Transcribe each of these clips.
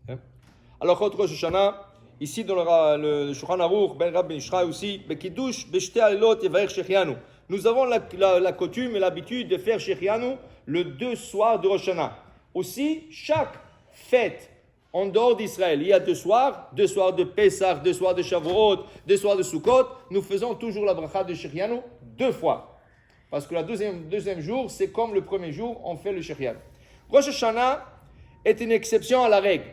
Hein? Alors, contre Rosh Hashanah, ici dans le Shulchan Aruch, Ben Rab Ben Ishraï aussi, Bekidush, Beshte Alilot, Yevaer Shechianu. Nous avons la coutume et l'habitude de faire Shechianu le 2 soirs de Rosh Hashanah. Aussi, chaque fête en dehors d'Israël, il y a 2 soirs de Pessah, 2 soirs de Shavuot, 2 soirs de Sukkot. Nous faisons toujours la bracha de Shechianu 2 fois. Parce que le deuxième jour, c'est comme le premier jour, on fait le Shechianu. Rosh Hashanah est une exception à la règle.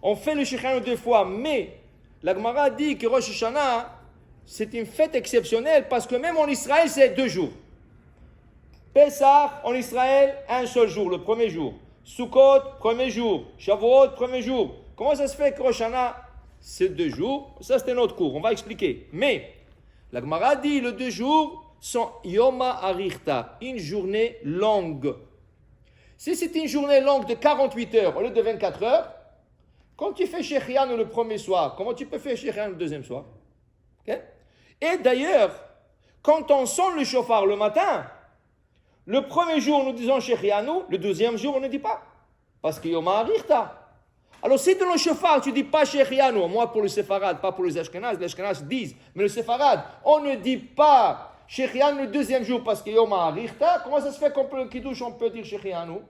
On fait le Shechianu 2 fois, mais la Gemara dit que Rosh Hashanah, c'est une fête exceptionnelle parce que même en Israël, c'est 2 jours. Pessah, en Israël, un seul jour, le premier jour. Sukkot, premier jour. Shavuot, premier jour. Comment ça se fait que Rosh Hashanah, c'est 2 jours? Ça, c'est un autre cours, on va expliquer. Mais, la Gemara dit, les 2 jours sont Yoma Arichta, une journée longue. Si c'est une journée longue de 48 heures au lieu de 24 heures, quand tu fais Shechianu le premier soir, comment tu peux faire Shechianu le deuxième soir? Okay? Et d'ailleurs, quand on sonne le chauffard le matin, le premier jour nous disons Shechianu, le deuxième jour on ne dit pas. Parce que Yom Ha'arichta. Alors si dans le chauffard tu ne dis pas Shechianu, moi pour le Séfarad, pas pour les Ashkenaz disent, mais le Séfarad, on ne dit pas Shechianu le deuxième jour parce que Yom Ha'arichta, comment ça se fait qu'on peut le Kiddush, on peut dire Shechianu?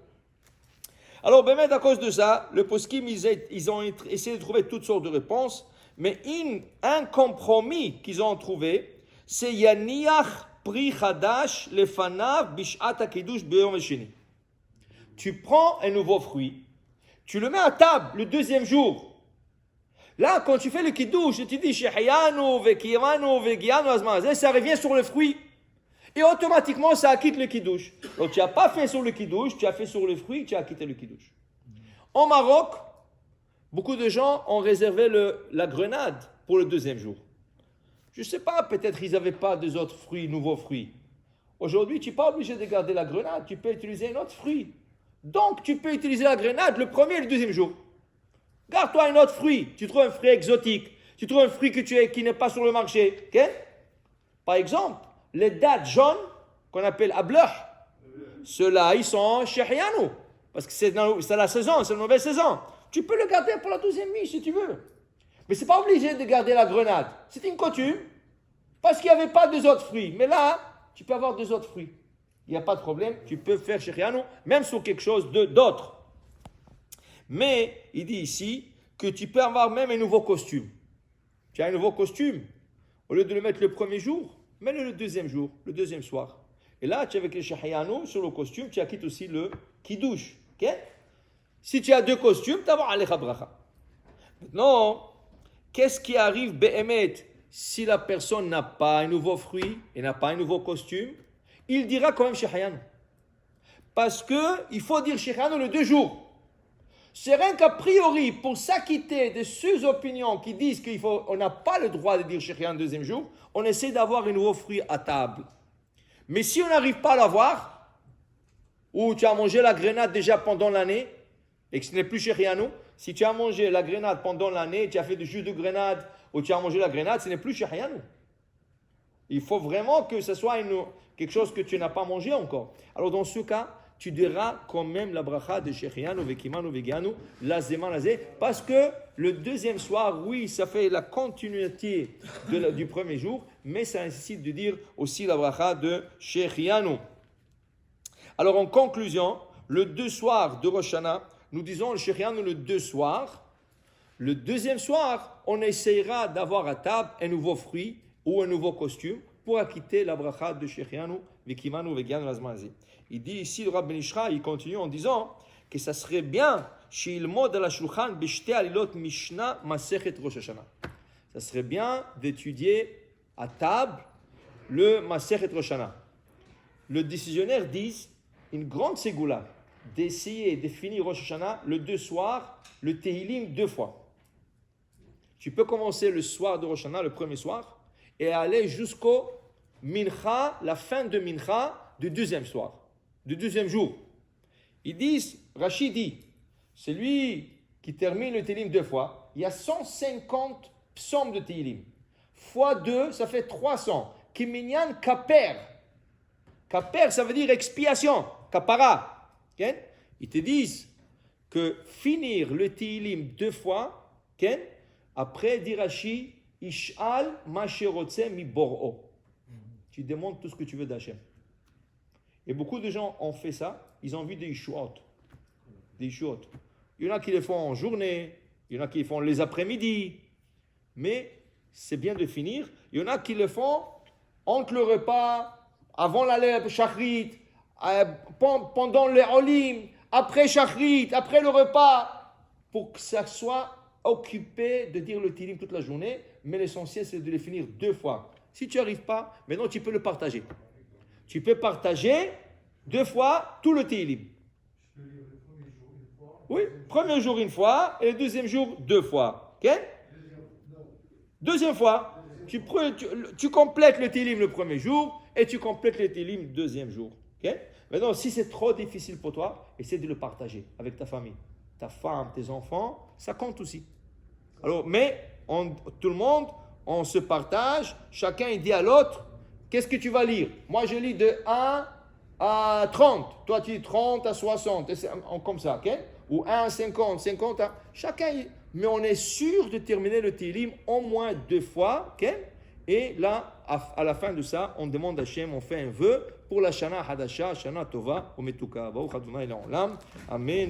Alors, ben, à cause de ça, le poskim, ils ont essayé de trouver toutes sortes de réponses, mais un compromis qu'ils ont trouvé, c'est Yaniach Pri Chadash Lefanav Bishat HaKiddush B'Yom HaSheni. Tu prends un nouveau fruit, tu le mets à table le deuxième jour. Là, quand tu fais le Kiddush, tu dis Shehayanu, Vekiyamanu, Vegianu, Azmazeh, ça revient sur le fruit. Et automatiquement, ça acquitte le Kiddush. Donc, tu n'as pas fait sur le Kiddush, tu as fait sur le fruit, tu as acquitté le Kiddush. En Maroc, beaucoup de gens ont réservé la grenade pour le deuxième jour. Je ne sais pas, peut-être ils n'avaient pas des autres fruits, nouveaux fruits. Aujourd'hui, tu n'es pas obligé de garder la grenade, tu peux utiliser un autre fruit. Donc, tu peux utiliser la grenade le premier et le deuxième jour. Garde-toi un autre fruit. Tu trouves un fruit exotique. Tu trouves un fruit qui n'est pas sur le marché. Okay? Par exemple, les dattes jaunes, qu'on appelle ableh, ceux-là, ils sont Shechianu. Parce que c'est la saison, c'est la nouvelle saison. Tu peux le garder pour la deuxième nuit si tu veux. Mais ce n'est pas obligé de garder la grenade. C'est une coutume. Parce qu'il n'y avait pas 2 autres fruits. Mais là, tu peux avoir 2 autres fruits. Il n'y a pas de problème. Tu peux faire Shechianu, même sur quelque chose d'autre. Mais, il dit ici, que tu peux avoir même un nouveau costume. Tu as un nouveau costume. Au lieu de le mettre le premier jour, mets-le le deuxième jour, le deuxième soir. Et là, tu as avec le Shechianu sur le costume, tu acquittes aussi le Kiddush. Okay? Si tu as 2 costumes, tu vas avoir Alecha Bracha. Maintenant, qu'est-ce qui arrive, Be'emet, si la personne n'a pas un nouveau fruit et n'a pas un nouveau costume? Il dira quand même Shechianu. Parce qu'il faut dire Shechianu le 2 jours. C'est rien qu'a priori, pour s'acquitter de ces opinions qui disent qu'on n'a pas le droit de dire Shechianu le deuxième jour, on essaie d'avoir un nouveau fruit à table. Mais si on n'arrive pas à l'avoir, ou tu as mangé la grenade déjà pendant l'année, et que ce n'est plus Shechianu, si tu as mangé la grenade pendant l'année, tu as fait du jus de grenade, ou tu as mangé la grenade, ce n'est plus Shechianu. Il faut vraiment que ce soit quelque chose que tu n'as pas mangé encore. Alors dans ce cas, tu diras quand même la bracha de Shechianu, Vekimanu, Vegianu, Lazema, Lazé, parce que le deuxième soir, oui, ça fait la continuité du premier jour, mais ça nécessite de dire aussi la bracha de Shechianu. Alors en conclusion, le 2 soirs de Rosh Hashanah, nous disons le Shechianu le 2 soirs. Le deuxième soir, on essayera d'avoir à table un nouveau fruit ou un nouveau costume pour acquitter la bracha de Shechianu, Vekimanu, Vegianu, Lazema, Lazé. Il dit ici, le Rab Ben Ishraï, il continue en disant que ça serait bien Sheilmod ala shulchan b'shte alilot Mishnah Masechet Rosh Hashanah. Ça serait bien d'étudier à table le Masechet Rosh Hashanah. Le décisionnaire dit une grande ségoula d'essayer de finir Rosh Hashanah le 2 soirs, le Tehillim 2 fois. Tu peux commencer le soir de Rosh Hashanah, le premier soir, et aller jusqu'au Mincha, la fin de Mincha du deuxième soir. Du deuxième jour. Ils disent, Rachid dit, c'est lui qui termine le Tehillim 2 fois. Il y a 150 psaumes de Tehillim. Fois 2, ça fait 300. Kiminyan kaper. Kaper, ça veut dire expiation. Kapara. Okay? Ils te disent que finir le Tehillim 2 fois, Ken, après dit Rashi, Ish'al ma sherotze mi bor'o. Tu demandes tout ce que tu veux d'Hachem. Et beaucoup de gens ont fait ça, ils ont vu des Yishuot. Des Yishuot. Il y en a qui les font en journée, il y en a qui les font les après-midi. Mais c'est bien de finir. Il y en a qui le font entre le repas, avant la shachrit, pendant le olim, après shachrit, après le repas, pour que ça soit occupé de dire le Tehillim toute la journée. Mais l'essentiel, c'est de les finir 2 fois. Si tu n'y arrives pas, maintenant tu peux le partager. Tu peux partager 2 fois tout le Tehillim. Oui, premier jour 1 fois et le deuxième jour 2 fois. Ok? Deuxième fois, tu complètes le Tehillim le premier jour et tu complètes le Tehillim le deuxième jour. Okay? Maintenant, si c'est trop difficile pour toi, essaie de le partager avec ta famille. Ta femme, tes enfants, ça compte aussi. Alors, mais tout le monde, on se partage, chacun il dit à l'autre, qu'est-ce que tu vas lire? Moi, je lis de 1 à 30. Toi, tu dis 30 à 60, comme ça, ok? Ou 1 à 50, 50 à... Chacun, mais on est sûr de terminer le Tehillim au moins 2 fois, ok? Et là, à la fin de ça, on demande à Hachem, on fait un vœu pour la Shana Hadasha, Shana Tova, Ometuka, Baruch Adonai Le'olam. Amen.